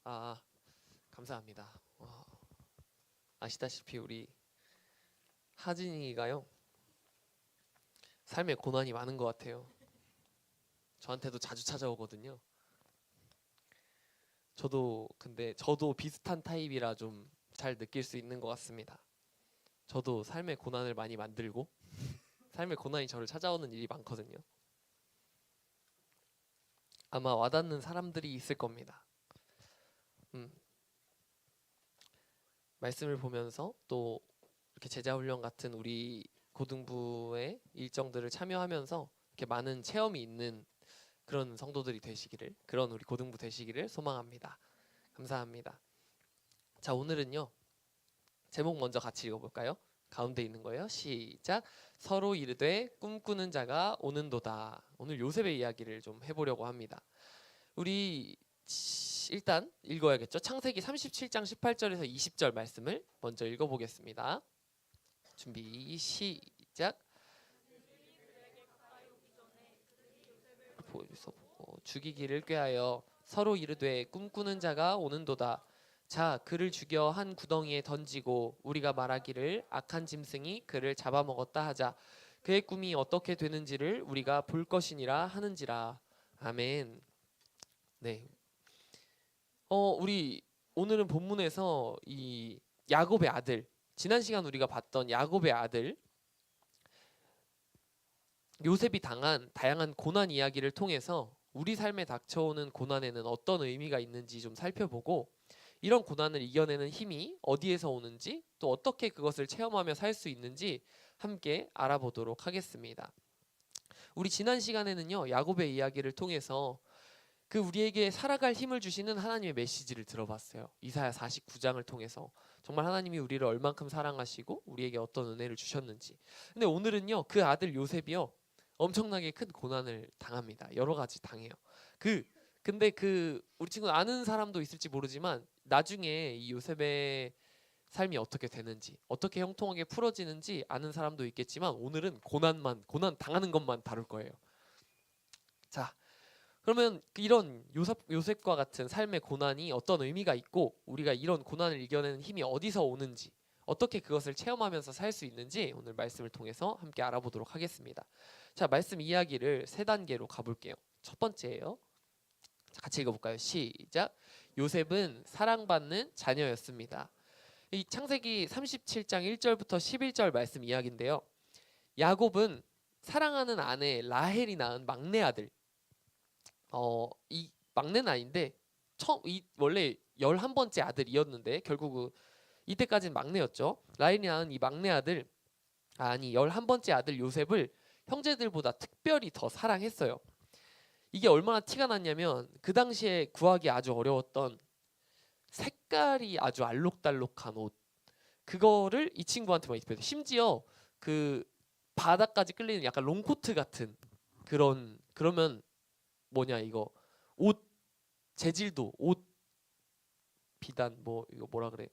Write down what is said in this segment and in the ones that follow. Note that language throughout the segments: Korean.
아, 감사합니다. 아시다시피 우리 하진이가요, 삶에 고난이 많은 것 같아요. 저한테도 자주 찾아오거든요. 근데 저도 비슷한 타입이라 좀 잘 느낄 수 있는 것 같습니다. 저도 삶의 고난을 많이 만들고 삶의 고난이 저를 찾아오는 일이 많거든요. 아마 와닿는 사람들이 있을 겁니다. 음, 말씀을 보면서 또 이렇게 제자훈련 같은 우리 고등부의 일정들을 참여하면서 이렇게 많은 체험이 있는 그런 성도들이 되시기를, 그런 우리 고등부 되시기를 소망합니다. 감사합니다. 자, 오늘은요, 제목 먼저 같이 읽어볼까요? 가운데 있는 거예요. 시작. 서로 이르되 꿈꾸는 자가 오는도다. 오늘 요셉의 이야기를 좀 해보려고 합니다. 우리 일단 읽어야겠죠. 창세기 37장 18절에서 20절 말씀을 먼저 읽어보겠습니다. 준비 시작. 죽이기를 꾀하여 서로 이르되 꿈꾸는 자가 오는도다. 자, 그를 죽여 한 구덩이에 던지고 우리가 말하기를 악한 짐승이 그를 잡아먹었다 하자. 그의 꿈이 어떻게 되는지를 우리가 볼 것이니라 하는지라. 아멘. 네. 우리 오늘은 본문에서 이 야곱의 아들, 지난 시간 우리가 봤던 야곱의 아들 요셉이 당한 다양한 고난 이야기를 통해서 우리 삶에 닥쳐오는 고난에는 어떤 의미가 있는지 좀 살펴보고, 이런 고난을 이겨내는 힘이 어디에서 오는지, 또 어떻게 그것을 체험하며 살 수 있는지 함께 알아보도록 하겠습니다. 우리 지난 시간에는요, 야곱의 이야기를 통해서 그 우리에게 살아갈 힘을 주시는 하나님의 메시지를 들어봤어요. 이사야 49장을 통해서 정말 하나님이 우리를 얼만큼 사랑하시고 우리에게 어떤 은혜를 주셨는지. 근데 오늘은요, 그 아들 요셉이요, 엄청나게 큰 고난을 당합니다. 여러 가지 당해요. 근데 우리 친구 아는 사람도 있을지 모르지만 나중에 이 요셉의 삶이 어떻게 되는지, 어떻게 형통하게 풀어지는지 아는 사람도 있겠지만 오늘은 고난 당하는 것만 다룰 거예요. 자, 그러면 이런 요셉과 같은 삶의 고난이 어떤 의미가 있고, 우리가 이런 고난을 이겨내는 힘이 어디서 오는지, 어떻게 그것을 체험하면서 살 수 있는지 오늘 말씀을 통해서 함께 알아보도록 하겠습니다. 자, 말씀 이야기를 세 단계로 가볼게요. 첫 번째예요. 자, 같이 읽어볼까요? 시작. 요셉은 사랑받는 자녀였습니다. 이 창세기 37장 1절부터 11절 말씀 이야기인데요. 야곱은 사랑하는 아내 라헬이 낳은 막내 아들, 이 막내는 아닌데 원래 11번째 아들이었는데 결국 이때까지는 막내였죠. 라헬이 낳은 이 막내 아들, 11번째 아들 요셉을 형제들보다 특별히 더 사랑했어요. 이게 얼마나 티가 났냐면, 그 당시에 구하기 아주 어려웠던 색깔이 아주 알록달록한 옷, 그거를 이 친구한테만 입혀요. 심지어 그 바닥까지 끌리는 약간 롱코트 같은 그러면 뭐냐, 이거 옷 재질도, 옷 비단, 이거 뭐라 그래,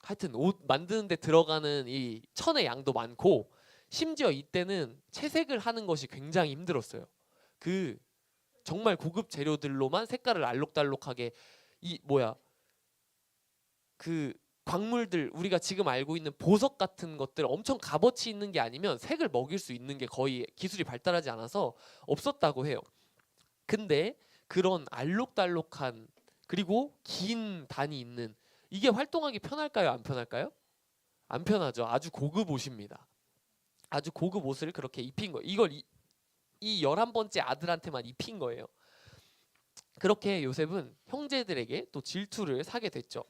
하여튼 옷 만드는데 들어가는 이 천의 양도 많고, 심지어 이때는 채색을 하는 것이 굉장히 힘들었어요. 정말 고급 재료들로만 색깔을 알록달록하게, 그 광물들, 우리가 지금 알고 있는 보석 같은 것들 엄청 값어치 있는 게 아니면 색을 먹일 수 있는 게 거의 기술이 발달하지 않아서 없었다고 해요. 근데 그런 알록달록한, 그리고 긴 단이 있는, 이게 활동하기 편할까요? 안 편할까요? 안 편하죠. 아주 고급 옷입니다. 아주 고급 옷을 그렇게 입힌 거예요. 이걸 이 11번째 아들한테만 입힌 거예요. 그렇게 요셉은 형제들에게 또 질투를 사게 됐죠.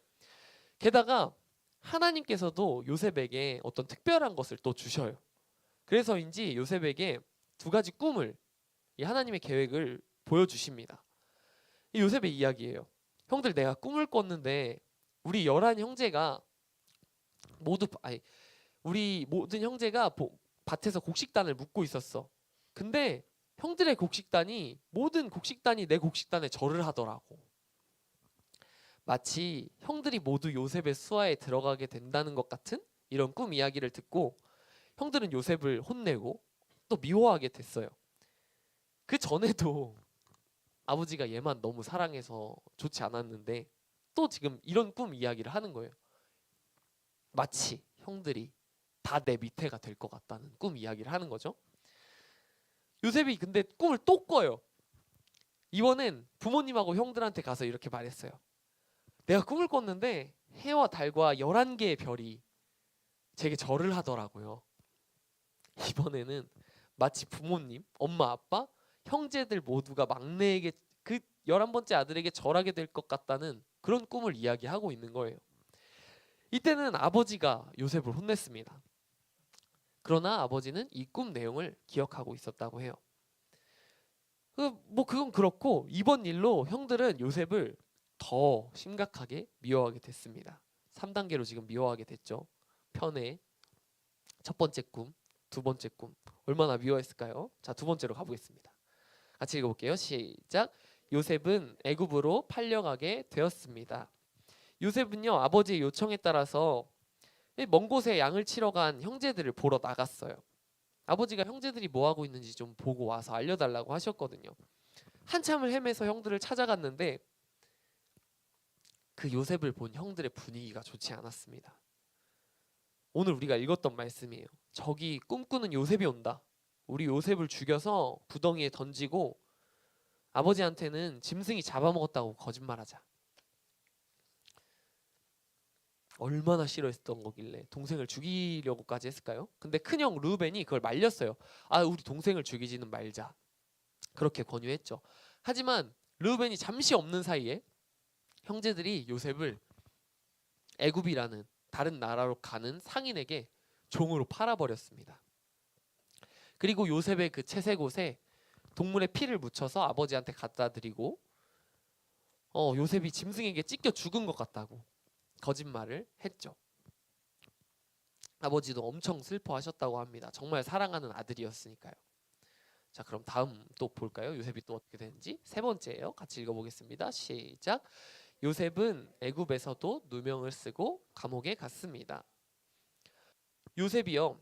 게다가 하나님께서도 요셉에게 어떤 특별한 것을 또 주셔요. 그래서인지 요셉에게 두 가지 꿈을, 이 하나님의 계획을 보여주십니다. 이 요셉의 이야기예요. 형들, 내가 꿈을 꿨는데 우리 11형제가 우리 모든 형제가 밭에서 곡식단을 묻고 있었어. 근데 형들의 곡식단이, 모든 곡식단이 내 곡식단에 절을 하더라고. 마치 형들이 모두 요셉의 수하에 들어가게 된다는 것 같은 이런 꿈 이야기를 듣고 형들은 요셉을 혼내고 또 미워하게 됐어요. 그 전에도 아버지가 얘만 너무 사랑해서 좋지 않았는데 또 지금 이런 꿈 이야기를 하는 거예요. 마치 형들이 다 내 밑에가 될 것 같다는 꿈 이야기를 하는 거죠. 요셉이 근데 꿈을 또 꿔요. 이번엔 부모님하고 형들한테 가서 이렇게 말했어요. 내가 꿈을 꿨는데 해와 달과 11개의 별이 제게 절을 하더라고요. 이번에는 마치 부모님, 엄마, 아빠, 형제들 모두가 막내에게 그 11번째 아들에게 절하게 될 것 같다는 그런 꿈을 이야기하고 있는 거예요. 이때는 아버지가 요셉을 혼냈습니다. 그러나 아버지는 이 꿈 내용을 기억하고 있었다고 해요. 그건 그렇고 이번 일로 형들은 요셉을 더 심각하게 미워하게 됐습니다. 3단계로 지금 미워하게 됐죠. 편의 첫 번째 꿈, 두 번째 꿈 얼마나 미워했을까요? 자, 두 번째로 가보겠습니다. 같이 읽어볼게요. 시작. 요셉은 애굽으로 팔려가게 되었습니다. 요셉은요 아버지의 요청에 따라서 먼 곳에 양을 치러 간 형제들을 보러 나갔어요. 아버지가 형제들이 뭐 하고 있는지 좀 보고 와서 알려달라고 하셨거든요. 한참을 헤매서 형들을 찾아갔는데 그 요셉을 본 형들의 분위기가 좋지 않았습니다. 오늘 우리가 읽었던 말씀이에요. 저기 꿈꾸는 요셉이 온다. 우리 요셉을 죽여서 구덩이에 던지고 아버지한테는 짐승이 잡아먹었다고 거짓말하자. 얼마나 싫어했던 거길래 동생을 죽이려고까지 했을까요? 근데 큰형 르우벤이 그걸 말렸어요. 아, 우리 동생을 죽이지는 말자. 그렇게 권유했죠. 하지만 르우벤이 잠시 없는 사이에 형제들이 요셉을 애굽이라는 다른 나라로 가는 상인에게 종으로 팔아버렸습니다. 그리고 요셉의 그 채색 옷에 동물의 피를 묻혀서 아버지한테 갖다 드리고 요셉이 짐승에게 찢겨 죽은 것 같다고 거짓말을 했죠. 아버지도 엄청 슬퍼하셨다고 합니다. 정말 사랑하는 아들이었으니까요. 자, 그럼 다음 또 볼까요? 요셉이 또 어떻게 되는지. 세 번째예요. 같이 읽어보겠습니다. 시작. 요셉은 애굽에서도 누명을 쓰고 감옥에 갔습니다. 요셉이요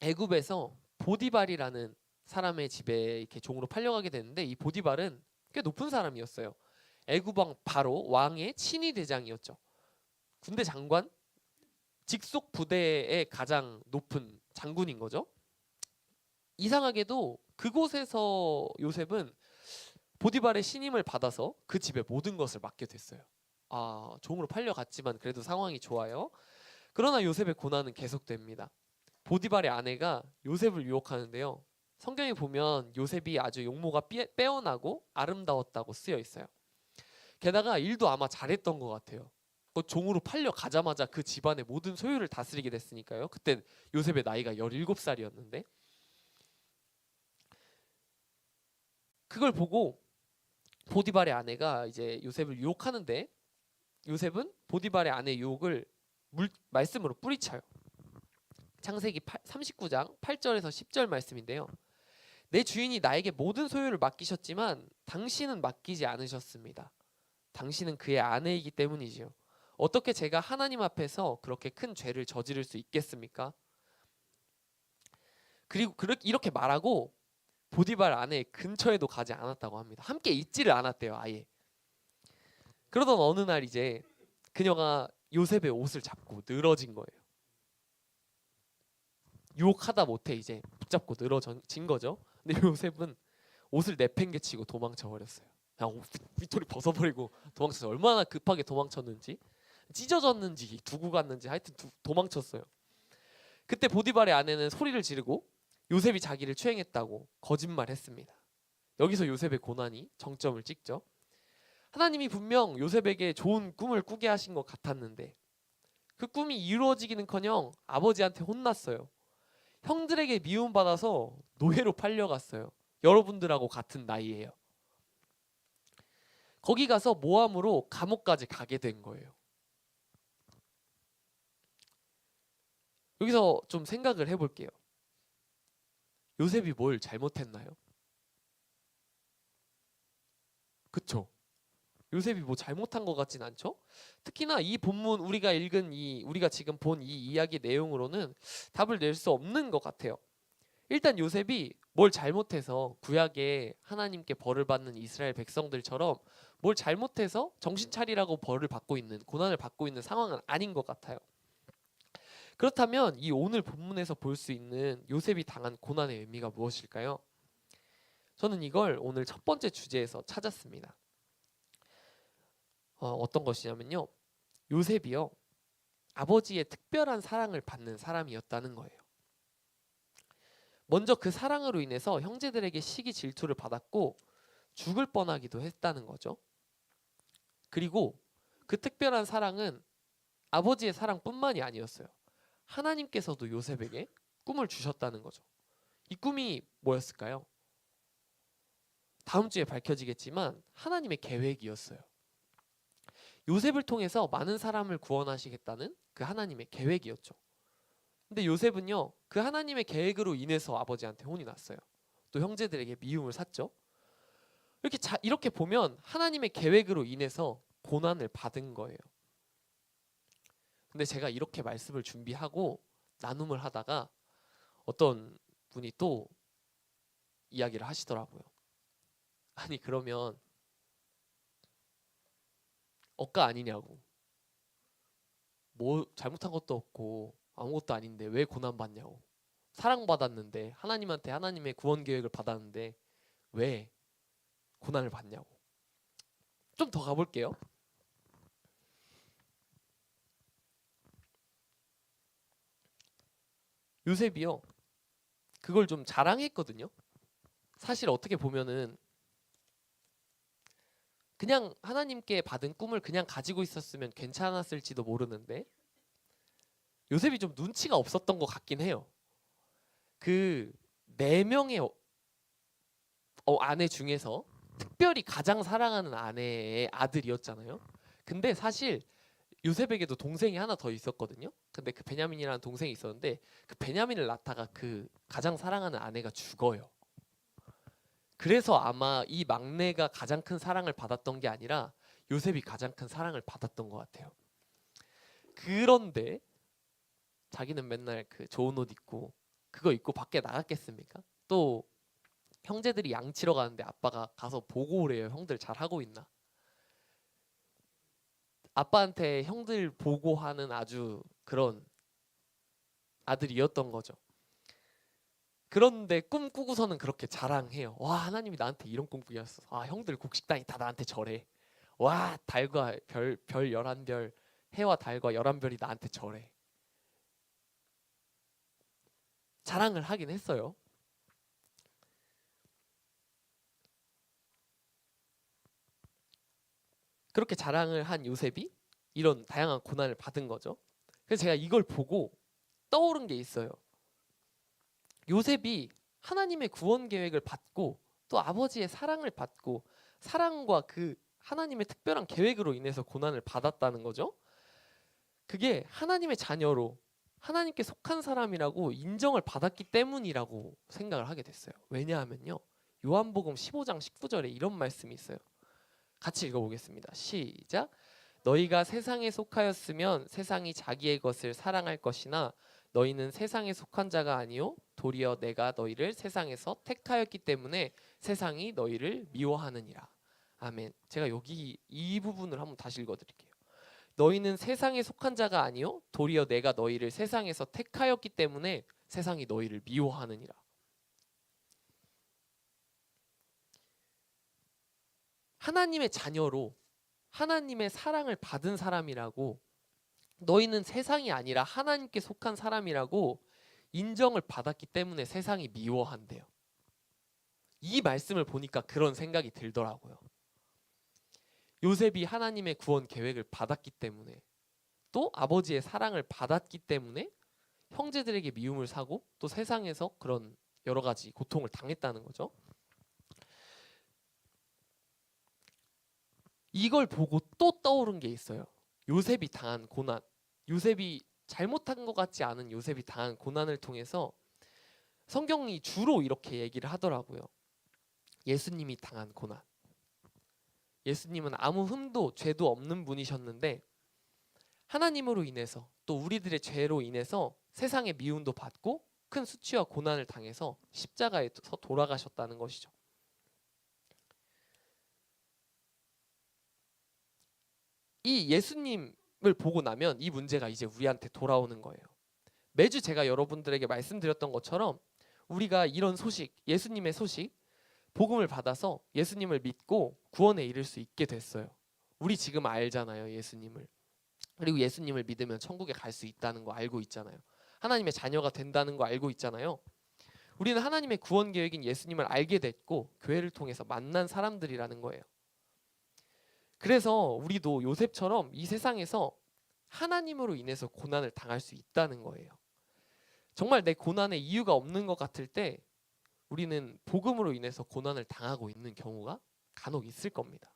애굽에서 보디발이라는 사람의 집에 이렇게 종으로 팔려가게 되는데 이 보디발은 꽤 높은 사람이었어요. 애굽 왕 바로 왕의 친위 대장이었죠. 군대 장관, 직속 부대의 가장 높은 장군인 거죠. 이상하게도 그곳에서 요셉은 보디발의 신임을 받아서 그 집의 모든 것을 맡게 됐어요. 종으로 팔려갔지만 그래도 상황이 좋아요. 그러나 요셉의 고난은 계속됩니다. 보디발의 아내가 요셉을 유혹하는데요. 성경에 보면 요셉이 아주 용모가 빼어나고 아름다웠다고 쓰여 있어요. 게다가 일도 아마 잘했던 것 같아요. 종으로 팔려가자마자 그 집안의 모든 소유를 다스리게 됐으니까요. 그때 요셉의 나이가 17살이었는데 그걸 보고 보디발의 아내가 이제 요셉을 유혹하는데 요셉은 보디발의 아내의 유혹을 말씀으로 뿌리쳐요. 창세기 39장 8절에서 10절 말씀인데요. 내 주인이 나에게 모든 소유를 맡기셨지만 당신은 맡기지 않으셨습니다. 당신은 그의 아내이기 때문이지요. 어떻게 제가 하나님 앞에서 그렇게 큰 죄를 저지를 수 있겠습니까? 그리고 이렇게 말하고 보디발 아내 근처에도 가지 않았다고 합니다. 함께 있지를 않았대요, 아예. 그러던 어느 날 이제 그녀가 요셉의 옷을 잡고 늘어진 거예요. 유혹하다 못해 이제 붙잡고 늘어진 거죠. 근데 요셉은 옷을 내팽개치고 도망쳐 버렸어요. 그냥 위토리 벗어버리고 도망쳐서 얼마나 급하게 도망쳤는지 찢어졌는지 두고 갔는지 하여튼 도망쳤어요. 그때 보디발의 아내는 소리를 지르고 요셉이 자기를 추행했다고 거짓말했습니다. 여기서 요셉의 고난이 정점을 찍죠. 하나님이 분명 요셉에게 좋은 꿈을 꾸게 하신 것 같았는데 그 꿈이 이루어지기는커녕 아버지한테 혼났어요. 형들에게 미움받아서 노예로 팔려갔어요. 여러분들하고 같은 나이예요. 거기 가서 모함으로 감옥까지 가게 된 거예요. 여기서 좀 생각을 해볼게요. 요셉이 뭘 잘못했나요? 그쵸? 요셉이 뭐 잘못한 것 같진 않죠? 특히나 이 본문 우리가 지금 본 이 이야기 내용으로는 답을 낼 수 없는 것 같아요. 일단 요셉이 뭘 잘못해서 구약에 하나님께 벌을 받는 이스라엘 백성들처럼 뭘 잘못해서 정신 차리라고 벌을 받고 있는, 고난을 받고 있는 상황은 아닌 것 같아요. 그렇다면 이 오늘 본문에서 볼 수 있는 요셉이 당한 고난의 의미가 무엇일까요? 저는 이걸 오늘 첫 번째 주제에서 찾았습니다. 어떤 것이냐면요, 요셉이요, 아버지의 특별한 사랑을 받는 사람이었다는 거예요. 먼저 그 사랑으로 인해서 형제들에게 시기 질투를 받았고 죽을 뻔하기도 했다는 거죠. 그리고 그 특별한 사랑은 아버지의 사랑뿐만이 아니었어요. 하나님께서도 요셉에게 꿈을 주셨다는 거죠. 이 꿈이 뭐였을까요? 다음 주에 밝혀지겠지만 하나님의 계획이었어요. 요셉을 통해서 많은 사람을 구원하시겠다는 그 하나님의 계획이었죠. 근데 요셉은요, 그 하나님의 계획으로 인해서 아버지한테 혼이 났어요. 또 형제들에게 미움을 샀죠. 이렇게 보면 하나님의 계획으로 인해서 고난을 받은 거예요. 근데 제가 이렇게 말씀을 준비하고 나눔을 하다가 어떤 분이 또 이야기를 하시더라고요. 아니, 그러면 억까 아니냐고. 뭐 잘못한 것도 없고 아무것도 아닌데 왜 고난 받냐고. 사랑받았는데, 하나님한테 하나님의 구원 계획을 받았는데 왜 고난을 받냐고. 좀 더 가볼게요. 요셉이요, 그걸 좀 자랑했거든요. 사실 어떻게 보면은 그냥 하나님께 받은 꿈을 그냥 가지고 있었으면 괜찮았을지도 모르는데 요셉이 좀 눈치가 없었던 것 같긴 해요. 그 4명의 아내 중에서 특별히 가장 사랑하는 아내의 아들이었잖아요. 근데 사실 요셉에게도 동생이 하나 더 있었거든요. 근데 그 베냐민이라는 동생이 있었는데 그 베냐민을 낳다가 그 가장 사랑하는 아내가 죽어요. 그래서 아마 이 막내가 가장 큰 사랑을 받았던 게 아니라 요셉이 가장 큰 사랑을 받았던 것 같아요. 그런데 자기는 맨날 그 좋은 옷 입고 그거 입고 밖에 나갔겠습니까? 또 형제들이 양치러 가는데 아빠가 가서 보고 오래요. 형들 잘하고 있나? 아빠한테 형들 보고하는 아주 그런 아들이었던 거죠. 그런데 꿈꾸고서는 그렇게 자랑해요. 와, 하나님이 나한테 이런 꿈 꾸였어. 아, 형들 곡식단이 다 나한테 절해. 와, 달과 별 11별, 해와 달과 11별이 나한테 절해. 자랑을 하긴 했어요. 그렇게 자랑을 한 요셉이 이런 다양한 고난을 받은 거죠. 그래서 제가 이걸 보고 떠오른 게 있어요. 요셉이 하나님의 구원 계획을 받고 또 아버지의 사랑을 받고 사랑과 그 하나님의 특별한 계획으로 인해서 고난을 받았다는 거죠. 그게 하나님의 자녀로 하나님께 속한 사람이라고 인정을 받았기 때문이라고 생각을 하게 됐어요. 왜냐하면요, 요한복음 15장 19절에 이런 말씀이 있어요. 같이 읽어보겠습니다. 시작. 너희가 세상에 속하였으면 세상이 자기의 것을 사랑할 것이나 너희는 세상에 속한 자가 아니요 도리어 내가 너희를 세상에서 택하였기 때문에 세상이 너희를 미워하느니라. 아멘. 제가 여기 이 부분을 한번 다시 읽어드릴게요. 너희는 세상에 속한 자가 아니요 도리어 내가 너희를 세상에서 택하였기 때문에 세상이 너희를 미워하느니라. 하나님의 자녀로 하나님의 사랑을 받은 사람이라고, 너희는 세상이 아니라 하나님께 속한 사람이라고 인정을 받았기 때문에 세상이 미워한대요. 이 말씀을 보니까 그런 생각이 들더라고요. 요셉이 하나님의 구원 계획을 받았기 때문에 또 아버지의 사랑을 받았기 때문에 형제들에게 미움을 사고 또 세상에서 그런 여러 가지 고통을 당했다는 거죠. 이걸 보고 또 떠오른 게 있어요. 요셉이 당한 고난, 요셉이 잘못한 것 같지 않은 요셉이 당한 고난을 통해서 성경이 주로 이렇게 얘기를 하더라고요. 예수님이 당한 고난. 예수님은 아무 흠도 죄도 없는 분이셨는데 하나님으로 인해서 또 우리들의 죄로 인해서 세상의 미움도 받고 큰 수치와 고난을 당해서 십자가에서 돌아가셨다는 것이죠. 이 예수님을 보고 나면 이 문제가 이제 우리한테 돌아오는 거예요. 매주 제가 여러분들에게 말씀드렸던 것처럼 우리가 이런 소식, 예수님의 소식, 복음을 받아서 예수님을 믿고 구원에 이를 수 있게 됐어요. 우리 지금 알잖아요, 예수님을. 그리고 예수님을 믿으면 천국에 갈 수 있다는 거 알고 있잖아요. 하나님의 자녀가 된다는 거 알고 있잖아요. 우리는 하나님의 구원 계획인 예수님을 알게 됐고 교회를 통해서 만난 사람들이라는 거예요. 그래서 우리도 요셉처럼 이 세상에서 하나님으로 인해서 고난을 당할 수 있다는 거예요. 정말 내 고난에 이유가 없는 것 같을 때 우리는 복음으로 인해서 고난을 당하고 있는 경우가 간혹 있을 겁니다.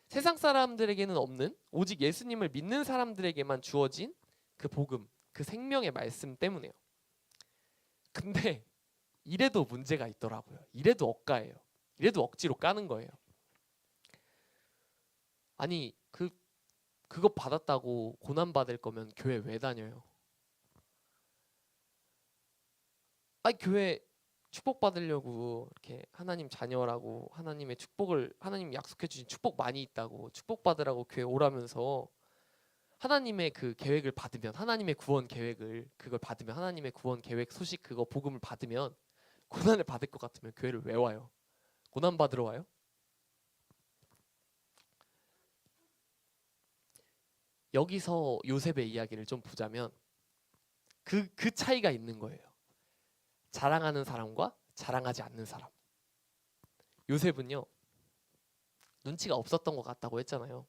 세상 사람들에게는 없는, 오직 예수님을 믿는 사람들에게만 주어진 그 복음, 그 생명의 말씀 때문에요. 근데 이래도 문제가 있더라고요. 이래도 억가예요. 이래도 억지로 까는 거예요. 아니 그거 받았다고 고난 받을 거면 교회 왜 다녀요? 아니 교회 축복 받으려고 이렇게 하나님 자녀라고 하나님의 축복을 하나님 약속해 주신 축복 많이 있다고 축복 받으라고 교회 오라면서 하나님의 그 계획을 받으면 하나님의 구원 계획을 그걸 받으면 하나님의 구원 계획 소식 그거 복음을 받으면 고난을 받을 것 같으면 교회를 왜 와요? 고난 받으러 와요? 여기서 요셉의 이야기를 좀 보자면 그 차이가 있는 거예요. 자랑하는 사람과 자랑하지 않는 사람. 요셉은요 눈치가 없었던 것 같다고 했잖아요.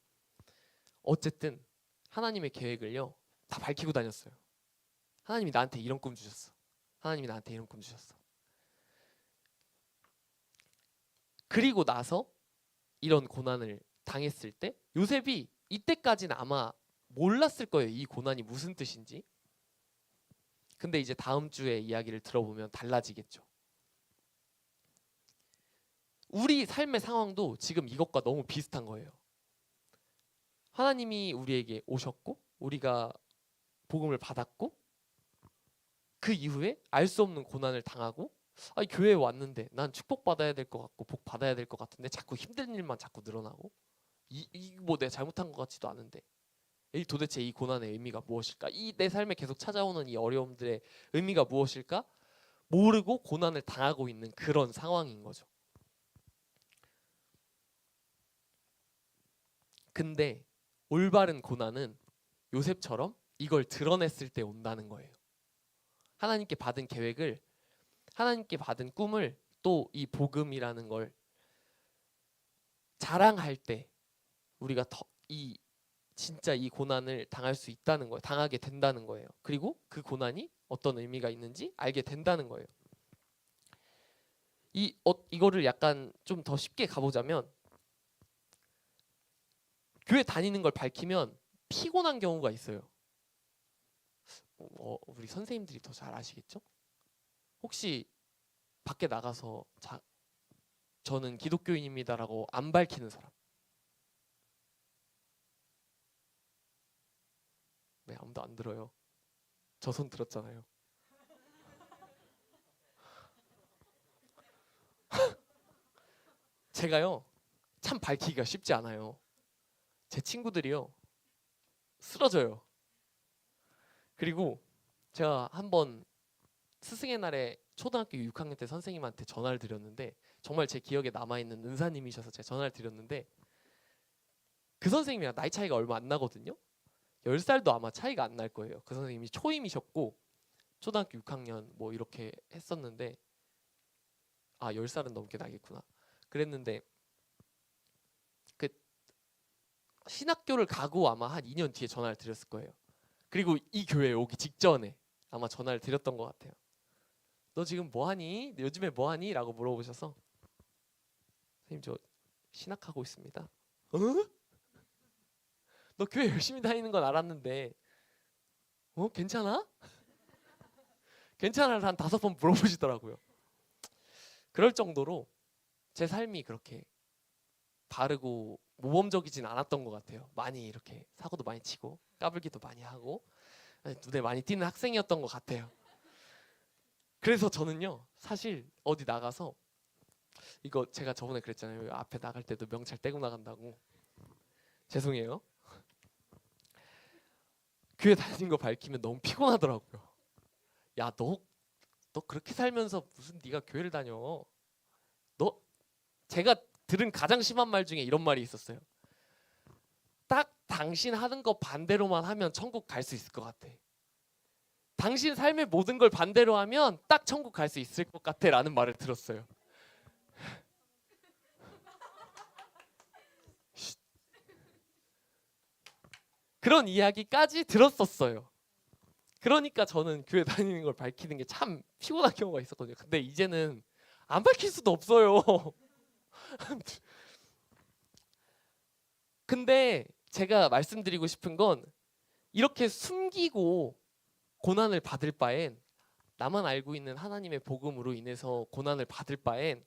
어쨌든 하나님의 계획을요 다 밝히고 다녔어요. 하나님이 나한테 이런 꿈 주셨어. 하나님이 나한테 이런 꿈 주셨어. 그리고 나서 이런 고난을 당했을 때 요셉이 이때까지는 아마 몰랐을 거예요. 이 고난이 무슨 뜻인지. 근데 이제 다음 주에 이야기를 들어보면 달라지겠죠. 우리 삶의 상황도 지금 이것과 너무 비슷한 거예요. 하나님이 우리에게 오셨고 우리가 복음을 받았고 그 이후에 알 수 없는 고난을 당하고 아니 교회에 왔는데 난 축복받아야 될 것 같고 복 받아야 될 것 같은데 자꾸 힘든 일만 자꾸 늘어나고 뭐 내가 잘못한 것 같지도 않은데 도대체 이 고난의 의미가 무엇일까? 이 내 삶에 계속 찾아오는 이 어려움들의 의미가 무엇일까? 모르고 고난을 당하고 있는 그런 상황인 거죠. 근데 올바른 고난은 요셉처럼 이걸 드러냈을 때 온다는 거예요. 하나님께 받은 계획을 하나님께 받은 꿈을 또 이 복음이라는 걸 자랑할 때 우리가 진짜 이 고난을 당할 수 있다는 거예요. 당하게 된다는 거예요. 그리고 그 고난이 어떤 의미가 있는지 알게 된다는 거예요. 이거를 약간 좀 더 쉽게 가보자면 교회 다니는 걸 밝히면 피곤한 경우가 있어요. 우리 선생님들이 더 잘 아시겠죠? 혹시 밖에 나가서 저는 기독교인입니다라고 안 밝히는 사람? 네, 아무도 안 들어요. 저 손 들었잖아요. 제가요 참 밝히기가 쉽지 않아요. 제 친구들이요 쓰러져요. 그리고 제가 한번 스승의 날에 초등학교 6학년 때 선생님한테 전화를 드렸는데 정말 제 기억에 남아있는 은사님이셔서 제가 전화를 드렸는데 그 선생님이랑 나이 차이가 얼마 안 나거든요. 10살도 아마 차이가 안 날 거예요. 그 선생님이 초임이셨고 초등학교 6학년 뭐 이렇게 했었는데 10살은 넘게 나겠구나. 그랬는데 그 신학교를 가고 아마 한 2년 뒤에 전화를 드렸을 거예요. 그리고 이 교회에 오기 직전에 아마 전화를 드렸던 것 같아요. 너 지금 뭐하니? 요즘에 뭐하니? 라고 물어보셔서 선생님 저 신학하고 있습니다. 어? 너 교회 열심히 다니는 건 알았는데 괜찮아? 괜찮아를 한 5번 물어보시더라고요. 그럴 정도로 제 삶이 그렇게 바르고 모범적이진 않았던 것 같아요. 많이 이렇게 사고도 많이 치고 까불기도 많이 하고 눈에 많이 띄는 학생이었던 것 같아요. 그래서 저는요 사실 어디 나가서 이거 제가 저번에 그랬잖아요. 앞에 나갈 때도 명찰 떼고 나간다고. 죄송해요. 교회 다니는 거 밝히면 너무 피곤하더라고요. 야, 너 그렇게 살면서 무슨 네가 교회를 다녀? 너 제가 들은 가장 심한 말 중에 이런 말이 있었어요. 딱 당신 하는 거 반대로만 하면 천국 갈 수 있을 것 같아. 당신 삶의 모든 걸 반대로 하면 딱 천국 갈 수 있을 것 같아 라는 말을 들었어요. 그런 이야기까지 들었었어요. 그러니까 저는 교회 다니는 걸 밝히는 게 참 피곤한 경우가 있었거든요. 근데 이제는 안 밝힐 수도 없어요. 근데 제가 말씀드리고 싶은 건 이렇게 숨기고 고난을 받을 바엔, 나만 알고 있는 하나님의 복음으로 인해서 고난을 받을 바엔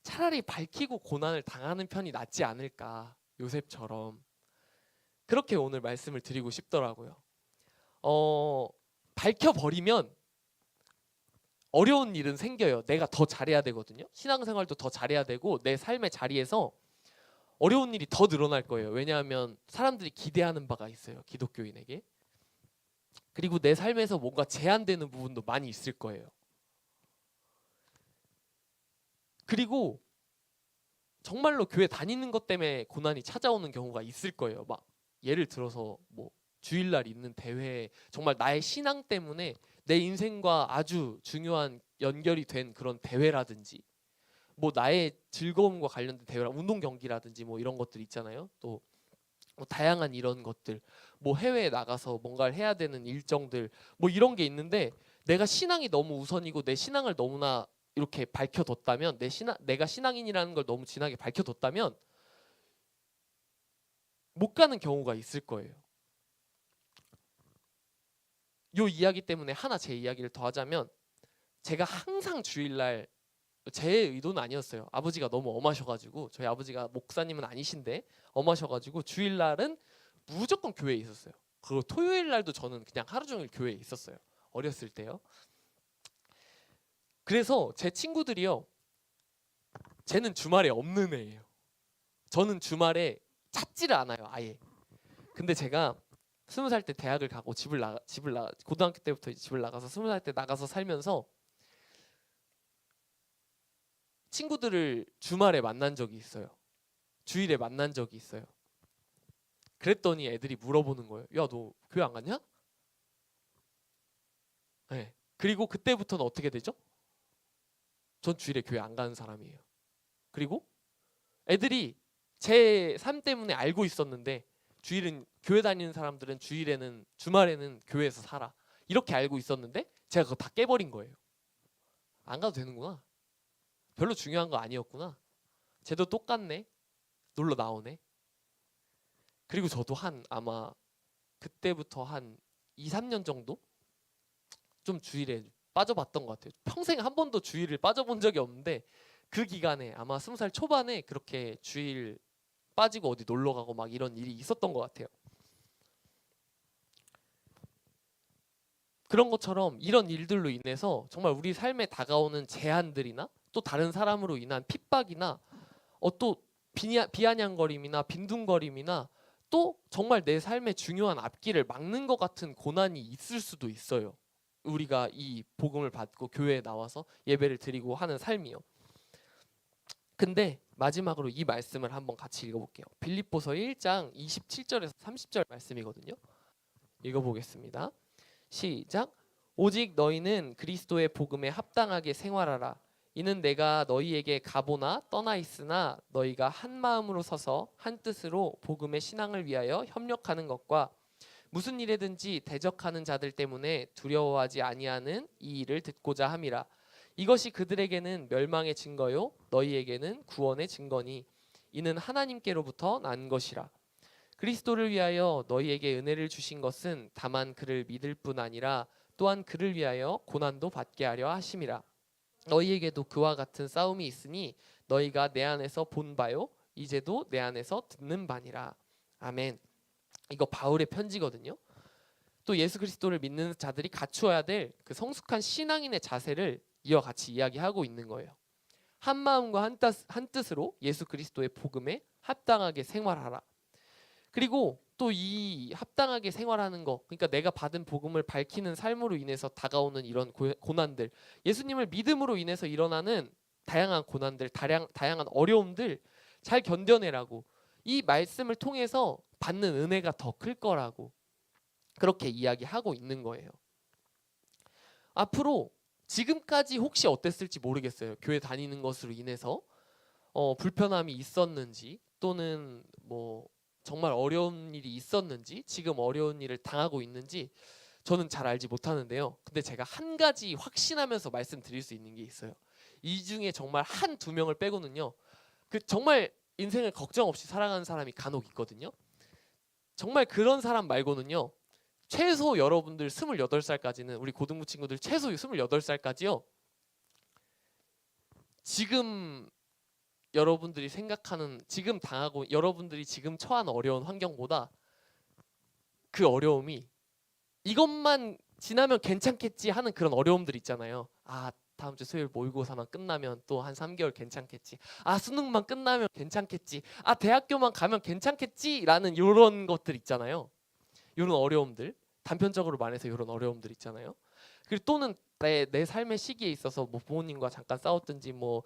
차라리 밝히고 고난을 당하는 편이 낫지 않을까, 요셉처럼. 그렇게 오늘 말씀을 드리고 싶더라고요. 밝혀버리면 어려운 일은 생겨요. 내가 더 잘해야 되거든요. 신앙생활도 더 잘해야 되고 내 삶의 자리에서 어려운 일이 더 늘어날 거예요. 왜냐하면 사람들이 기대하는 바가 있어요. 기독교인에게. 그리고 내 삶에서 뭔가 제한되는 부분도 많이 있을 거예요. 그리고 정말로 교회 다니는 것 때문에 고난이 찾아오는 경우가 있을 거예요. 막 예를 들어서 뭐 주일날 있는 대회, 정말 나의 신앙 때문에 내 인생과 아주 중요한 연결이 된 그런 대회라든지, 뭐 나의 즐거움과 관련된 대회라, 운동 경기라든지 뭐 이런 것들 있잖아요. 또 뭐 다양한 이런 것들, 뭐 해외에 나가서 뭔가를 해야 되는 일정들, 뭐 이런 게 있는데 내가 신앙이 너무 우선이고 내 신앙을 너무나 이렇게 밝혀뒀다면, 내가 신앙인이라는 걸 너무 진하게 밝혀뒀다면 못 가는 경우가 있을 거예요. 요 이야기 때문에 하나 제 이야기를 더 하자면, 제가 항상 주일날, 제 의도는 아니었어요. 아버지가 너무 엄하셔가지고, 저희 아버지가 목사님은 아니신데 엄하셔가지고 주일날은 무조건 교회에 있었어요. 그리고 토요일날도 저는 그냥 하루 종일 교회에 있었어요. 어렸을 때요. 그래서 제 친구들이요, 쟤는 주말에 없는 애예요. 저는 주말에 찾지를 않아요, 아예. 근데 제가 20살 때 대학을 가고 고등학교 때부터 집을 나가서 20살 때 나가서 살면서 친구들을 주말에 만난 적이 있어요. 주일에 만난 적이 있어요. 그랬더니 애들이 물어보는 거예요. 야, 너 교회 안 갔냐? 네. 그리고 그때부터는 어떻게 되죠? 전 주일에 교회 안 가는 사람이에요. 그리고 애들이 제 삶 때문에 알고 있었는데, 주일은 교회 다니는 사람들은 주말에는 교회에서 살아, 이렇게 알고 있었는데 제가 그거 다 깨버린 거예요. 안 가도 되는구나. 별로 중요한 거 아니었구나. 쟤도 똑같네. 놀러 나오네. 그리고 저도 아마 그때부터 한 2, 3년 정도 좀 주일에 빠져봤던 것 같아요. 평생 한 번도 주일을 빠져본 적이 없는데 그 기간에 아마 20살 초반에 그렇게 주일 빠지고 어디 놀러 가고 막 이런 일이 있었던 것 같아요. 그런 것처럼 이런 일들로 인해서 정말 우리 삶에 다가오는 제한들이나 또 다른 사람으로 인한 핍박이나 또 비아냥거림이나 빈둥거림이나 또 정말 내 삶의 중요한 앞길을 막는 것 같은 고난이 있을 수도 있어요. 우리가 이 복음을 받고 교회에 나와서 예배를 드리고 하는 삶이요. 근데 마지막으로 이 말씀을 한번 같이 읽어볼게요. 빌립보서 1장 27절에서 30절 말씀이거든요. 읽어보겠습니다. 시작. 오직 너희는 그리스도의 복음에 합당하게 생활하라. 이는 내가 너희에게 가보나 떠나 있으나 너희가 한 마음으로 서서 한 뜻으로 복음의 신앙을 위하여 협력하는 것과 무슨 일에든지 대적하는 자들 때문에 두려워하지 아니하는 이 일을 듣고자 함이라. 이것이 그들에게는 멸망의 증거요 너희에게는 구원의 증거니 이는 하나님께로부터 난 것이라. 그리스도를 위하여 너희에게 은혜를 주신 것은 다만 그를 믿을 뿐 아니라 또한 그를 위하여 고난도 받게 하려 하심이라. 너희에게도 그와 같은 싸움이 있으니 너희가 내 안에서 본 바요 이제도 내 안에서 듣는 바니라. 아멘. 이거 바울의 편지거든요. 또 예수 그리스도를 믿는 자들이 갖추어야 될 그 성숙한 신앙인의 자세를 이와 같이 이야기하고 있는 거예요. 한 마음과 한 뜻으로 예수 그리스도의 복음에 합당하게 생활하라. 그리고 또 이 합당하게 생활하는 거, 그러니까 내가 받은 복음을 밝히는 삶으로 인해서 다가오는 이런 고난들, 예수님을 믿음으로 인해서 일어나는 다양한 고난들, 다양한 어려움들 잘 견뎌내라고, 이 말씀을 통해서 받는 은혜가 더 클 거라고 그렇게 이야기하고 있는 거예요. 앞으로 지금까지 혹시 어땠을지 모르겠어요. 교회 다니는 것으로 인해서 불편함이 있었는지, 또는 뭐 정말 어려운 일이 있었는지, 지금 어려운 일을 당하고 있는지 저는 잘 알지 못하는데요. 근데 제가 한 가지 확신하면서 말씀드릴 수 있는 게 있어요. 이 중에 정말 한두 명을 빼고는요, 그 정말 인생을 걱정 없이 살아가는 사람이 간혹 있거든요. 정말 그런 사람 말고는요, 최소 여러분들 28살까지는, 우리 고등부 친구들 최소 28살까지요, 지금 여러분들이 생각하는, 지금 당하고, 여러분들이 지금 처한 어려운 환경보다 그 어려움이 이것만 지나면 괜찮겠지 하는 그런 어려움들 있잖아요. 아, 다음 주 수요일 모의고사만 끝나면 또 한 3개월 괜찮겠지. 아, 수능만 끝나면 괜찮겠지. 아, 대학교만 가면 괜찮겠지 라는 이런 것들 있잖아요. 이런 어려움들, 단편적으로 말해서 이런 어려움들 있잖아요. 그리고 또는 내 삶의 시기에 있어서 뭐 부모님과 잠깐 싸웠든지, 뭐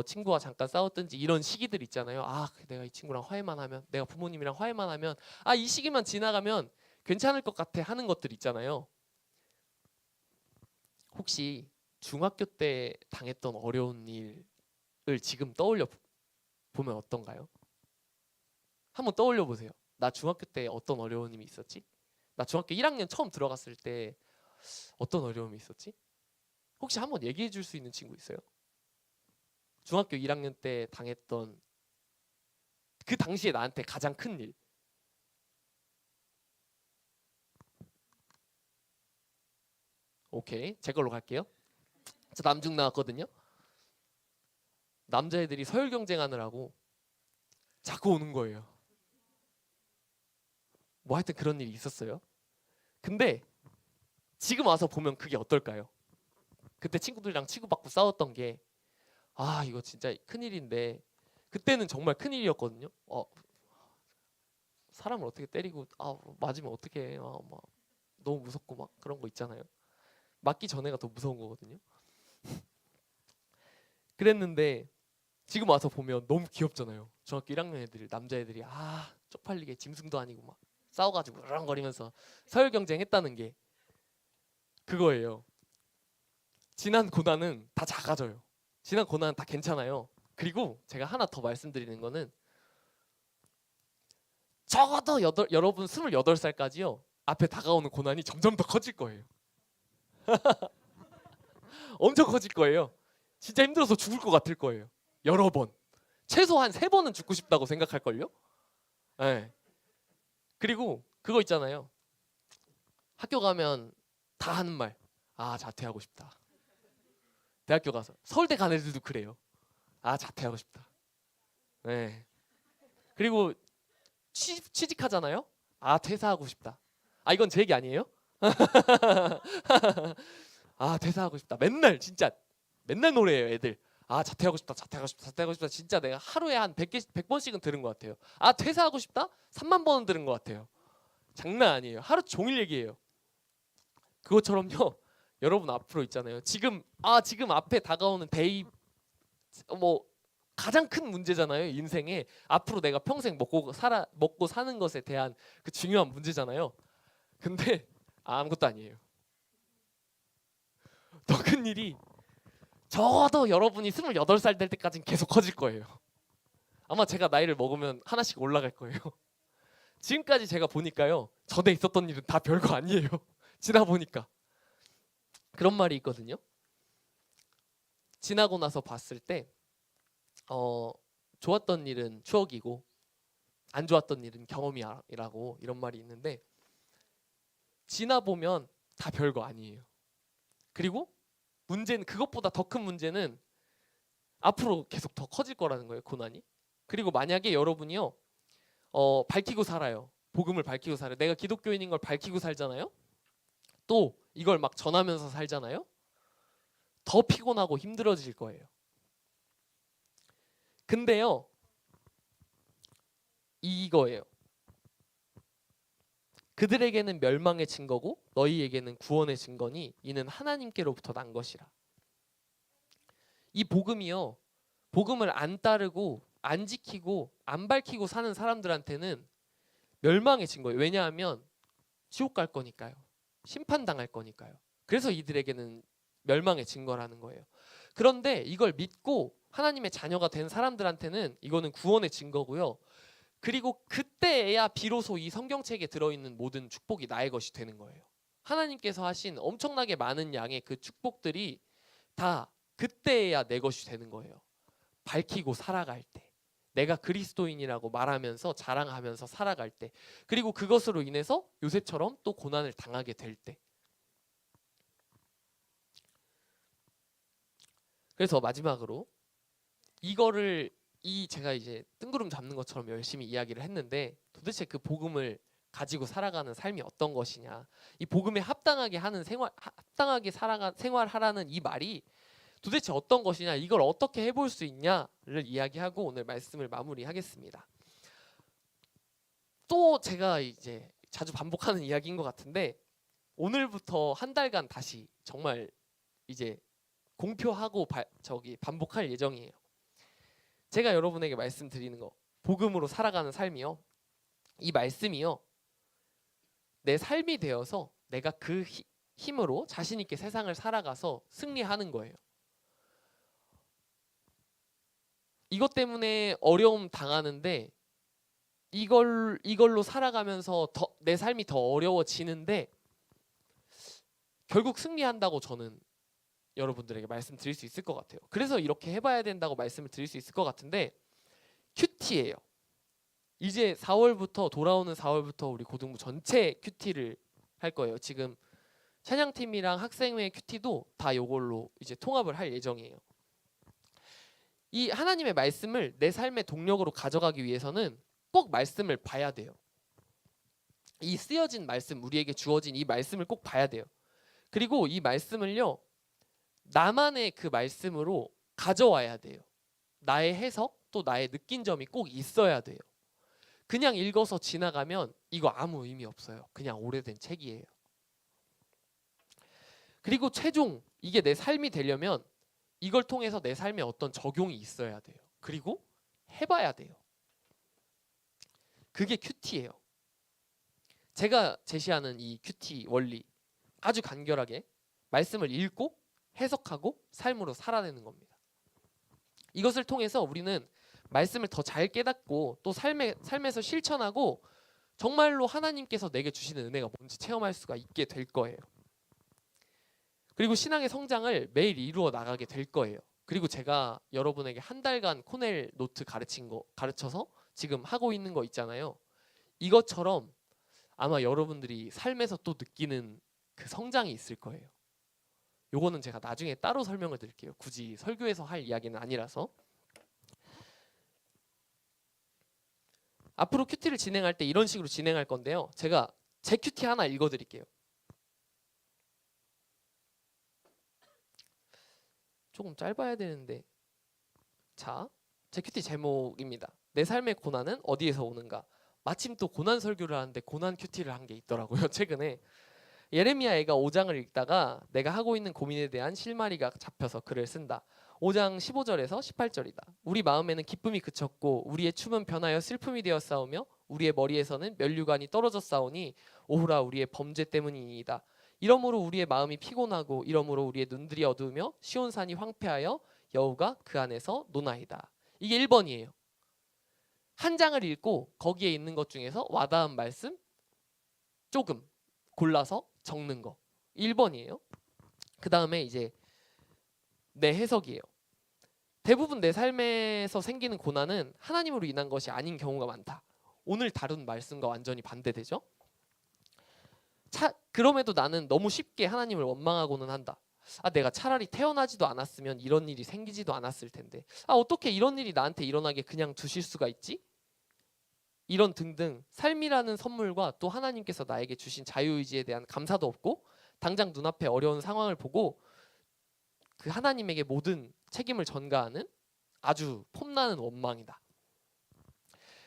친구와 잠깐 싸웠든지, 이런 시기들 있잖아요. 아, 내가 이 친구랑 화해만 하면, 내가 부모님이랑 화해만 하면, 아, 이 시기만 지나가면 괜찮을 것 같아 하는 것들 있잖아요. 혹시 중학교 때 당했던 어려운 일을 지금 떠올려 보면 어떤가요? 한번 떠올려 보세요. 나 중학교 때 어떤 어려운 일이 있었지? 나 중학교 1학년 처음 들어갔을 때 어떤 어려움이 있었지? 혹시 한번 얘기해 줄 수 있는 친구 있어요? 중학교 1학년 때 당했던, 그 당시에 나한테 가장 큰 일. 오케이, 제 걸로 갈게요. 저 남중 나왔거든요. 남자애들이 서열 경쟁하느라고 자꾸 오는 거예요. 뭐 하여튼 그런 일이 있었어요. 근데 지금 와서 보면 그게 어떨까요? 그때 친구들이랑 치고받고 싸웠던 게, 아, 이거 진짜 큰일인데, 그때는 정말 큰일이었거든요. 사람을 어떻게 때리고, 맞으면 어떻게 해. 막 너무 무섭고 막 그런 거 있잖아요. 맞기 전에가 더 무서운 거거든요. 그랬는데 지금 와서 보면 너무 귀엽잖아요. 중학교 1학년 애들, 남자애들이 쪽팔리게 짐승도 아니고 막 싸워가지고 으렁거리면서 서열 경쟁했다는 게 그거예요. 지난 고난은 다 작아져요. 지난 고난은 다 괜찮아요. 그리고 제가 하나 더 말씀드리는 거는, 적어도 여러분 28살까지요, 앞에 다가오는 고난이 점점 더 커질 거예요. 엄청 커질 거예요. 진짜 힘들어서 죽을 것 같을 거예요. 여러 번. 최소한 3번은 죽고 싶다고 생각할걸요? 네. 그리고 그거 있잖아요. 학교 가면 다 하는 말. 아, 자퇴하고 싶다. 대학교 가서. 서울대 간 애들도 그래요. 아, 자퇴하고 싶다. 네. 그리고 취직하잖아요. 아, 퇴사하고 싶다. 아, 이건 제 얘기 아니에요? 아, 퇴사하고 싶다. 맨날 진짜 맨날 노래해요, 애들. 아, 자퇴하고 싶다. 자퇴하고 싶다. 자퇴하고 싶다. 진짜 내가 하루에 한 100번씩은 들은 것 같아요. 아, 퇴사하고 싶다? 3만 번은 들은 것 같아요. 장난 아니에요. 하루 종일 얘기해요. 그것처럼요. 여러분 앞으로 있잖아요. 지금 앞에 다가오는 뭐 가장 큰 문제잖아요. 인생에 앞으로 내가 평생 먹고 사는 것에 대한 그 중요한 문제잖아요. 근데 아무것도 아니에요. 더 큰 일이 적어도 여러분이 28살 될 때까지는 계속 커질 거예요. 아마 제가 나이를 먹으면 하나씩 올라갈 거예요. 지금까지 제가 보니까요, 전에 있었던 일은 다 별거 아니에요. 지나 보니까 그런 말이 있거든요. 지나고 나서 봤을 때 좋았던 일은 추억이고 안 좋았던 일은 경험이라고, 이런 말이 있는데, 지나 보면 다 별거 아니에요. 그리고 문제는, 그것보다 더 큰 문제는 앞으로 계속 더 커질 거라는 거예요, 고난이. 그리고 만약에 여러분이요, 밝히고 살아요. 복음을 밝히고 살아요. 내가 기독교인인 걸 밝히고 살잖아요. 또 이걸 막 전하면서 살잖아요. 더 피곤하고 힘들어질 거예요. 근데요, 이거예요. 그들에게는 멸망의 증거고 너희에게는 구원의 증거니 이는 하나님께로부터 난 것이라. 이 복음이요, 복음을 안 따르고 안 지키고 안 밝히고 사는 사람들한테는 멸망의 증거예요. 왜냐하면 지옥 갈 거니까요. 심판당할 거니까요. 그래서 이들에게는 멸망의 증거라는 거예요. 그런데 이걸 믿고 하나님의 자녀가 된 사람들한테는 이거는 구원의 증거고요. 그리고 그때야 비로소 이 성경책에 들어있는 모든 축복이 나의 것이 되는 거예요. 하나님께서 하신 엄청나게 많은 양의 그 축복들이 다 그때야 내 것이 되는 거예요. 밝히고 살아갈 때, 내가 그리스도인이라고 말하면서 자랑하면서 살아갈 때, 그리고 그것으로 인해서 요셉처럼 또 고난을 당하게 될 때. 그래서 마지막으로 이거를 제가 이제 뜬구름 잡는 것처럼 열심히 이야기를 했는데 도대체 그 복음을 가지고 살아가는 삶이 어떤 것이냐, 이 복음에 합당하게 하는 합당하게 생활하라는 이 말이 도대체 어떤 것이냐, 이걸 어떻게 해볼 수 있냐를 이야기하고 오늘 말씀을 마무리하겠습니다. 또 제가 이제 자주 반복하는 이야기인 것 같은데 오늘부터 한 달간 다시 정말 이제 공표하고 반복할 예정이에요. 제가 여러분에게 말씀드리는 거, 복음으로 살아가는 삶이요, 이 말씀이요, 내 삶이 되어서 내가 그 힘으로 자신 있게 세상을 살아가서 승리하는 거예요. 이것 때문에 어려움 당하는데 이걸로 살아가면서 내 삶이 더 어려워지는데 결국 승리한다고 저는 여러분들에게 말씀드릴 수 있을 것 같아요. 그래서 이렇게 해봐야 된다고 말씀을 드릴 수 있을 것 같은데 큐티예요. 이제 4월부터 돌아오는 4월부터 우리 고등부 전체 큐티를 할 거예요. 지금 찬양팀이랑 학생회 큐티도 다 이걸로 이제 통합을 할 예정이에요. 이 하나님의 말씀을 내 삶의 동력으로 가져가기 위해서는 꼭 말씀을 봐야 돼요. 이 쓰여진 말씀, 우리에게 주어진 이 말씀을 꼭 봐야 돼요. 그리고 이 말씀을요, 나만의 그 말씀으로 가져와야 돼요. 나의 해석 또 나의 느낀 점이 꼭 있어야 돼요. 그냥 읽어서 지나가면 이거 아무 의미 없어요. 그냥 오래된 책이에요. 그리고 최종 이게 내 삶이 되려면 이걸 통해서 내 삶에 어떤 적용이 있어야 돼요. 그리고 해봐야 돼요. 그게 큐티예요. 제가 제시하는 이 큐티 원리, 아주 간결하게 말씀을 읽고 해석하고 삶으로 살아내는 겁니다. 이것을 통해서 우리는 말씀을 더 잘 깨닫고 또 삶에서 실천하고 정말로 하나님께서 내게 주시는 은혜가 뭔지 체험할 수가 있게 될 거예요. 그리고 신앙의 성장을 매일 이루어 나가게 될 거예요. 그리고 제가 여러분에게 한 달간 코넬 노트 가르쳐서 지금 하고 있는 거 있잖아요. 이것처럼 아마 여러분들이 삶에서 또 느끼는 그 성장이 있을 거예요. 요거는 제가 나중에 따로 설명을 드릴게요. 굳이 설교에서 할 이야기는 아니라서. 앞으로 큐티를 진행할 때 이런 식으로 진행할 건데요. 제가 제 큐티 하나 읽어드릴게요. 조금 짧아야 되는데, 자, 제 큐티 제목입니다. 내 삶의 고난은 어디에서 오는가. 마침 또 고난 설교를 하는데 고난 큐티를 한 게 있더라고요. 최근에 예레미야 애가 5장을 읽다가 내가 하고 있는 고민에 대한 실마리가 잡혀서 글을 쓴다. 5장 15절에서 18절이다. 우리 마음에는 기쁨이 그쳤고 우리의 춤은 변하여 슬픔이 되어 싸우며 우리의 머리에서는 면류관이 떨어져 싸우니 오호라 우리의 범죄 때문이니이다. 이러므로 우리의 마음이 피곤하고 이러므로 우리의 눈들이 어두우며 시온산이 황폐하여 여호가 그 안에서 노나이다. 이게 1번이에요. 한 장을 읽고 거기에 있는 것 중에서 와닿은 말씀 조금 골라서 적는 거 1번이에요. 그 다음에 이제 내 해석이에요. 대부분 내 삶에서 생기는 고난은 하나님으로 인한 것이 아닌 경우가 많다. 오늘 다룬 말씀과 완전히 반대되죠. 그럼에도 나는 너무 쉽게 하나님을 원망하고는 한다. 내가 차라리 태어나지도 않았으면 이런 일이 생기지도 않았을 텐데, 어떻게 이런 일이 나한테 일어나게 그냥 두실 수가 있지? 이런 등등 삶이라는 선물과 또 하나님께서 나에게 주신 자유의지에 대한 감사도 없고 당장 눈앞에 어려운 상황을 보고 그 하나님에게 모든 책임을 전가하는 아주 폼나는 원망이다.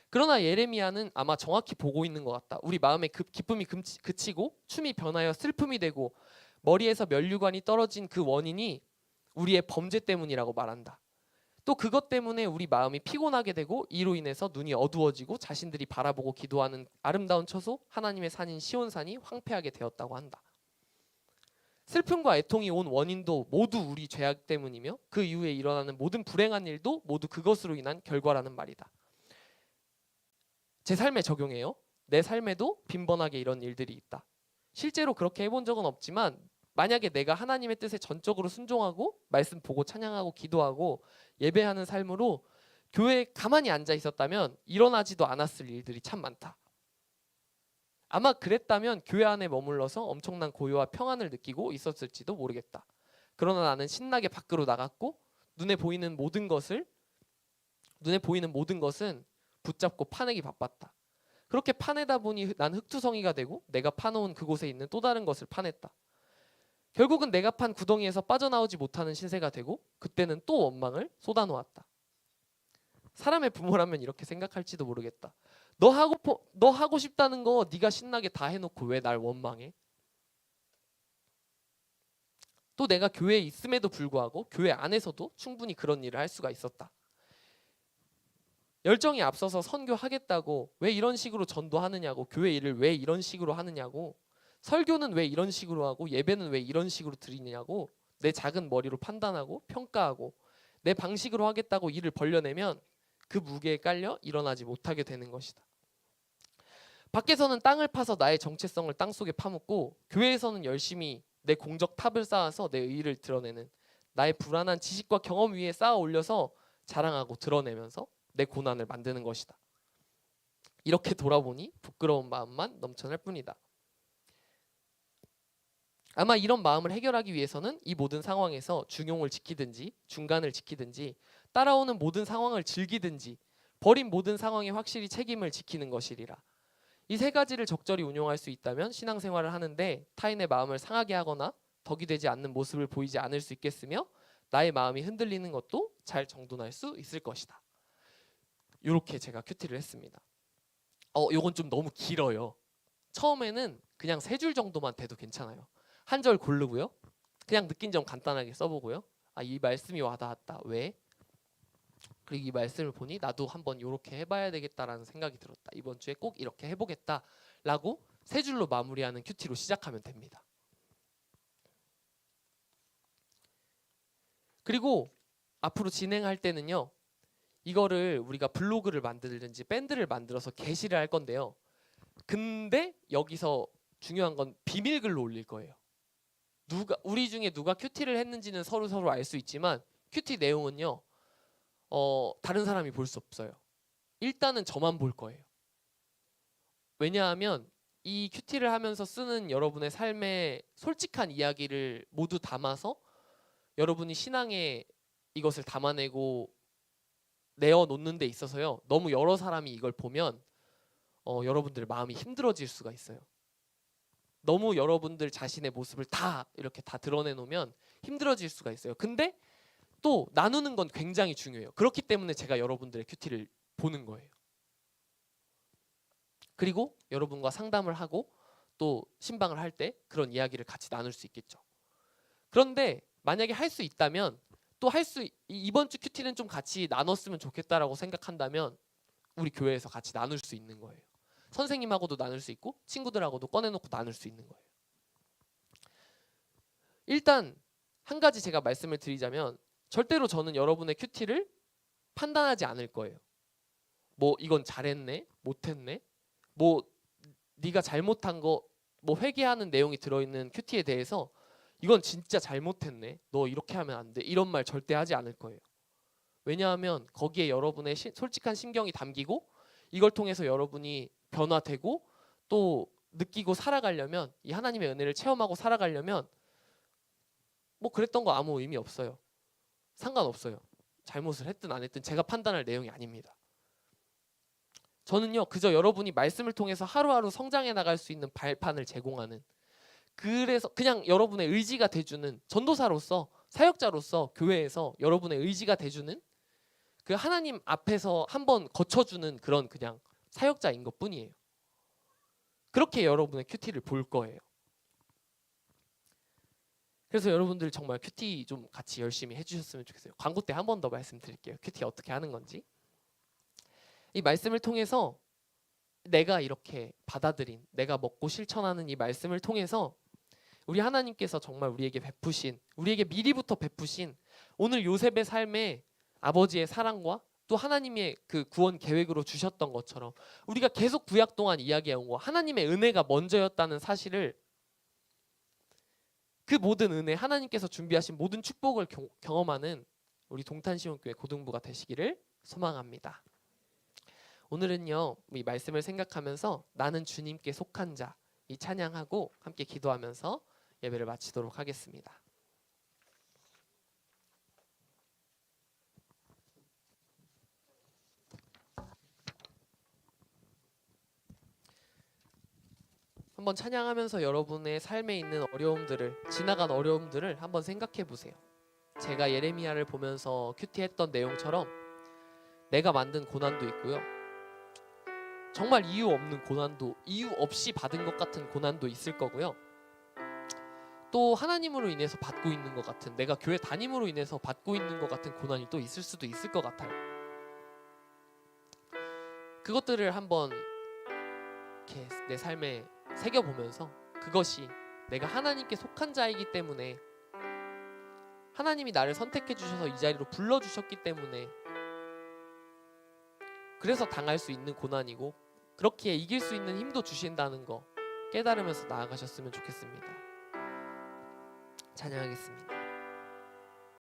그러나 예레미야는 아마 정확히 보고 있는 것 같다. 우리 마음의 기쁨이 그치고 춤이 변하여 슬픔이 되고 머리에서 면류관이 떨어진 그 원인이 우리의 범죄 때문이라고 말한다. 또 그것 때문에 우리 마음이 피곤하게 되고 이로 인해서 눈이 어두워지고 자신들이 바라보고 기도하는 아름다운 처소 하나님의 산인 시온산이 황폐하게 되었다고 한다. 슬픔과 애통이 온 원인도 모두 우리 죄악 때문이며 그 이후에 일어나는 모든 불행한 일도 모두 그것으로 인한 결과라는 말이다. 제 삶에 적용해요. 내 삶에도 빈번하게 이런 일들이 있다. 실제로 그렇게 해본 적은 없지만 만약에 내가 하나님의 뜻에 전적으로 순종하고 말씀 보고 찬양하고 기도하고 예배하는 삶으로 교회에 가만히 앉아 있었다면 일어나지도 않았을 일들이 참 많다. 아마 그랬다면 교회 안에 머물러서 엄청난 고요와 평안을 느끼고 있었을지도 모르겠다. 그러나 나는 신나게 밖으로 나갔고 눈에 보이는 모든 것은 붙잡고 파내기 바빴다. 그렇게 파내다 보니 난 흙투성이가 되고 내가 파놓은 그곳에 있는 또 다른 것을 파냈다. 결국은 내가 판 구덩이에서 빠져나오지 못하는 신세가 되고 그때는 또 원망을 쏟아놓았다. 사람의 부모라면 이렇게 생각할지도 모르겠다. 너 하고 싶다는 거 네가 신나게 다 해놓고 왜 날 원망해? 또 내가 교회에 있음에도 불구하고 교회 안에서도 충분히 그런 일을 할 수가 있었다. 열정이 앞서서 선교하겠다고 왜 이런 식으로 전도하느냐고, 교회 일을 왜 이런 식으로 하느냐고, 설교는 왜 이런 식으로 하고 예배는 왜 이런 식으로 드리느냐고 내 작은 머리로 판단하고 평가하고 내 방식으로 하겠다고 일을 벌려내면 그 무게에 깔려 일어나지 못하게 되는 것이다. 밖에서는 땅을 파서 나의 정체성을 땅속에 파묻고 교회에서는 열심히 내 공적 탑을 쌓아서 내 의의를 드러내는 나의 불안한 지식과 경험 위에 쌓아 올려서 자랑하고 드러내면서 내 고난을 만드는 것이다. 이렇게 돌아보니 부끄러운 마음만 넘쳐날 뿐이다. 아마 이런 마음을 해결하기 위해서는 이 모든 상황에서 중용을 지키든지 중간을 지키든지 따라오는 모든 상황을 즐기든지 버린 모든 상황에 확실히 책임을 지키는 것이리라. 이 세 가지를 적절히 운용할 수 있다면 신앙생활을 하는데 타인의 마음을 상하게 하거나 덕이 되지 않는 모습을 보이지 않을 수 있겠으며 나의 마음이 흔들리는 것도 잘 정돈할 수 있을 것이다. 이렇게 제가 큐티를 했습니다. 요건 좀 너무 길어요. 처음에는 그냥 3줄 정도만 돼도 괜찮아요. 한 절 고르고요. 그냥 느낀 점 간단하게 써보고요. 이 말씀이 와닿았다. 왜? 그리고 이 말씀을 보니 나도 한번 이렇게 해봐야 되겠다라는 생각이 들었다. 이번 주에 꼭 이렇게 해보겠다라고 3줄로 마무리하는 큐티로 시작하면 됩니다. 그리고 앞으로 진행할 때는요. 이거를 우리가 블로그를 만들든지 밴드를 만들어서 게시를 할 건데요. 근데 여기서 중요한 건 비밀글로 올릴 거예요. 우리 중에 누가 큐티를 했는지는 서로 알 수 있지만 큐티 내용은요. 다른 사람이 볼 수 없어요. 일단은 저만 볼 거예요. 왜냐하면 이 큐티를 하면서 쓰는 여러분의 삶의 솔직한 이야기를 모두 담아서 여러분이 신앙에 이것을 담아내고 내어놓는 데 있어서요. 너무 여러 사람이 이걸 보면 여러분들의 마음이 힘들어질 수가 있어요. 너무 여러분들 자신의 모습을 다 이렇게 다 드러내놓으면 힘들어질 수가 있어요. 근데 또 나누는 건 굉장히 중요해요. 그렇기 때문에 제가 여러분들의 큐티를 보는 거예요. 그리고 여러분과 상담을 하고 또 신방을 할 때 그런 이야기를 같이 나눌 수 있겠죠. 그런데 만약에 할 수 있다면 또 이번 주 큐티는 좀 같이 나눴으면 좋겠다라고 생각한다면 우리 교회에서 같이 나눌 수 있는 거예요. 선생님하고도 나눌 수 있고 친구들하고도 꺼내놓고 나눌 수 있는 거예요. 일단 한 가지 제가 말씀을 드리자면 절대로 저는 여러분의 큐티를 판단하지 않을 거예요. 뭐 이건 잘했네, 못했네, 뭐 네가 잘못한 거, 뭐 회개하는 내용이 들어있는 큐티에 대해서 이건 진짜 잘못했네, 너 이렇게 하면 안 돼, 이런 말 절대 하지 않을 거예요. 왜냐하면 거기에 여러분의 솔직한 심경이 담기고 이걸 통해서 여러분이 변화되고 또 느끼고 살아가려면, 이 하나님의 은혜를 체험하고 살아가려면 뭐 그랬던 거 아무 의미 없어요. 상관없어요. 잘못을 했든 안 했든 제가 판단할 내용이 아닙니다. 저는요 그저 여러분이 말씀을 통해서 하루하루 성장해 나갈 수 있는 발판을 제공하는 그래서 그냥 여러분의 의지가 돼주는 전도사로서, 사역자로서 교회에서 여러분의 의지가 돼주는 그 하나님 앞에서 한번 거쳐주는 그런 그냥 사역자인 것 뿐이에요. 그렇게 여러분의 큐티를 볼 거예요. 그래서 여러분들 정말 큐티 좀 같이 열심히 해주셨으면 좋겠어요. 광고 때 한 번 더 말씀드릴게요. 큐티 어떻게 하는 건지. 이 말씀을 통해서 내가 이렇게 받아들인, 내가 먹고 실천하는 이 말씀을 통해서 우리 하나님께서 정말 우리에게 베푸신, 우리에게 미리부터 베푸신 오늘 요셉의 삶에 아버지의 사랑과 또 하나님의 그 구원 계획으로 주셨던 것처럼 우리가 계속 구약 동안 이야기해온 거, 하나님의 은혜가 먼저였다는 사실을, 그 모든 은혜, 하나님께서 준비하신 모든 축복을 경험하는 우리 동탄시온교회 고등부가 되시기를 소망합니다. 오늘은요, 이 말씀을 생각하면서 나는 주님께 속한 자, 이 찬양하고 함께 기도하면서 예배를 마치도록 하겠습니다. 한번 찬양하면서 여러분의 삶에 있는 어려움들을, 지나간 어려움들을 한번 생각해 보세요. 제가 예레미야를 보면서 큐티했던 내용처럼 내가 만든 고난도 있고요. 정말 이유 없는 고난도, 이유 없이 받은 것 같은 고난도 있을 거고요. 또 하나님으로 인해서 받고 있는 것 같은, 내가 교회 담임으로 인해서 받고 있는 것 같은 고난이 또 있을 수도 있을 것 같아요. 그것들을 한번 이렇게 내 삶에 새겨보면서 그것이 내가 하나님께 속한 자이기 때문에, 하나님이 나를 선택해 주셔서 이 자리로 불러주셨기 때문에 그래서 당할 수 있는 고난이고, 그렇기에 이길 수 있는 힘도 주신다는 거 깨달으면서 나아가셨으면 좋겠습니다. 찬양하겠습니다.